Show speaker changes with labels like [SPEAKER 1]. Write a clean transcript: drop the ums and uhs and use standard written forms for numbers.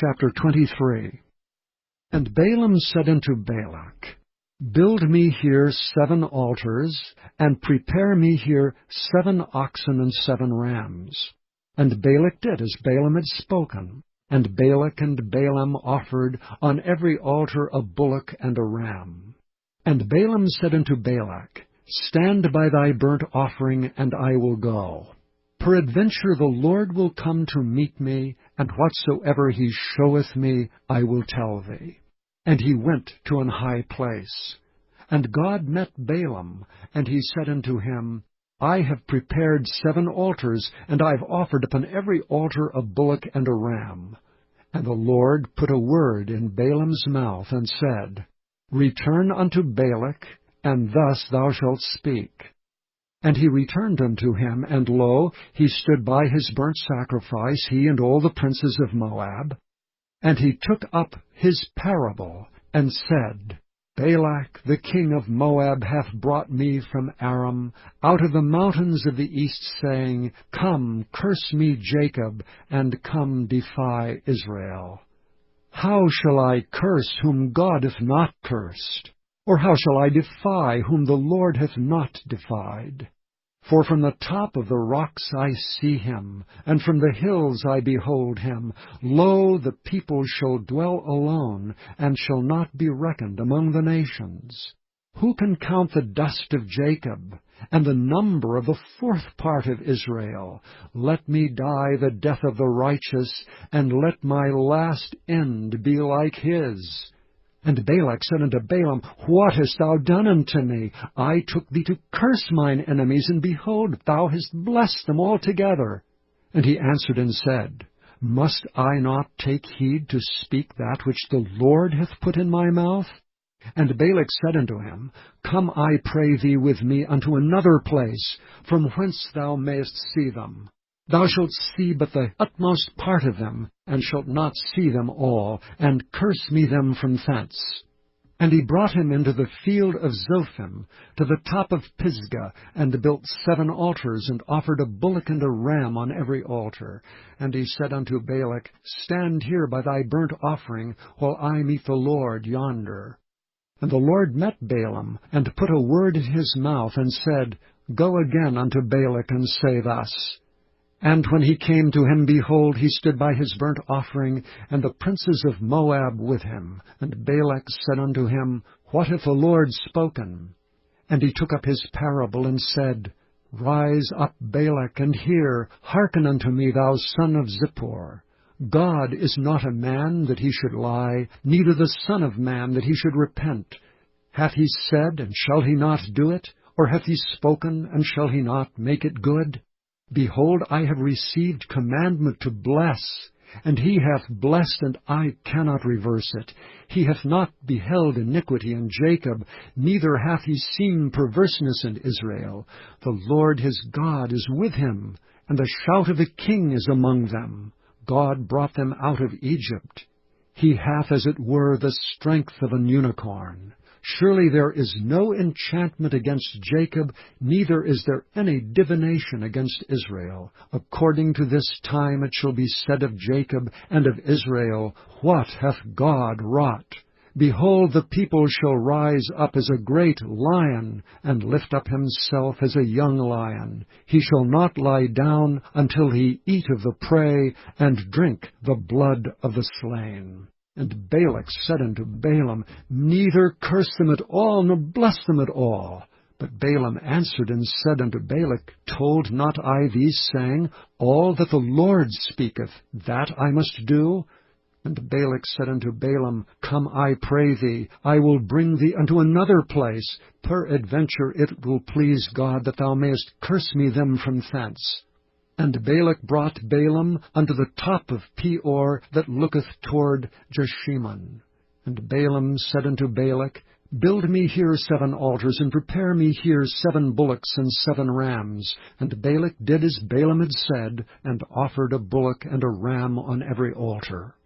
[SPEAKER 1] Chapter 23. And Balaam said unto Balak, Build me here 7 altars, and prepare me here 7 oxen and 7 rams. And Balak did as Balaam had spoken. And Balak and Balaam offered on every altar a bullock and a ram. And Balaam said unto Balak, Stand by thy burnt offering, and I will go. Peradventure the Lord will come to meet me, and whatsoever he showeth me I will tell thee. And he went to an high place. And God met Balaam, and he said unto him, I have prepared 7 altars, and I have offered upon every altar a bullock and a ram. And the Lord put a word in Balaam's mouth, and said, Return unto Balak, and thus thou shalt speak. And he returned unto him, and lo, he stood by his burnt sacrifice, he and all the princes of Moab. And he took up his parable, and said, Balak the king of Moab hath brought me from Aram, out of the mountains of the east, saying, Come, curse me Jacob, and come defy Israel. How shall I curse whom God hath not cursed? Or how shall I defy whom the Lord hath not defied? For from the top of the rocks I see him, and from the hills I behold him. Lo, the people shall dwell alone, and shall not be reckoned among the nations. Who can count the dust of Jacob, and the number of the 4th part of Israel? Let me die the death of the righteous, and let my last end be like his. And Balak said unto Balaam, What hast thou done unto me? I took thee to curse mine enemies, and behold, thou hast blessed them altogether. And he answered and said, Must I not take heed to speak that which the Lord hath put in my mouth? And Balak said unto him, Come, I pray thee, with me unto another place, from whence thou mayest see them. Thou shalt see but the utmost part of them, and shalt not see them all, and curse me them from thence. And he brought him into the field of Zophim, to the top of Pisgah, and built 7 altars, and offered a bullock and a ram on every altar. And he said unto Balak, Stand here by thy burnt offering, while I meet the Lord yonder. And the Lord met Balaam, and put a word in his mouth, and said, Go again unto Balak, and say thus. And when he came to him, behold, he stood by his burnt offering, and the princes of Moab with him. And Balak said unto him, What hath the Lord spoken? And he took up his parable, and said, Rise up, Balak, and hear. Hearken unto me, thou son of Zippor. God is not a man that he should lie, neither the son of man that he should repent. Hath he said, and shall he not do it? Or hath he spoken, and shall he not make it good? Behold, I have received commandment to bless, and he hath blessed, and I cannot reverse it. He hath not beheld iniquity in Jacob, neither hath he seen perverseness in Israel. The Lord his God is with him, and the shout of a king is among them. God brought them out of Egypt. He hath, as it were, the strength of an unicorn. Surely there is no enchantment against Jacob, neither is there any divination against Israel. According to this time it shall be said of Jacob and of Israel, What hath God wrought? Behold, the people shall rise up as a great lion, and lift up himself as a young lion. He shall not lie down until he eat of the prey, and drink the blood of the slain. And Balak said unto Balaam, Neither curse them at all, nor bless them at all. But Balaam answered and said unto Balak, Told not I thee, saying, All that the Lord speaketh, that I must do? And Balak said unto Balaam, Come, I pray thee, I will bring thee unto another place. Peradventure it will please God that thou mayest curse me them from thence. And Balak brought Balaam unto the top of Peor, that looketh toward Jeshimon. And Balaam said unto Balak, Build me here 7 altars, and prepare me here 7 bullocks and 7 rams. And Balak did as Balaam had said, and offered a bullock and a ram on every altar.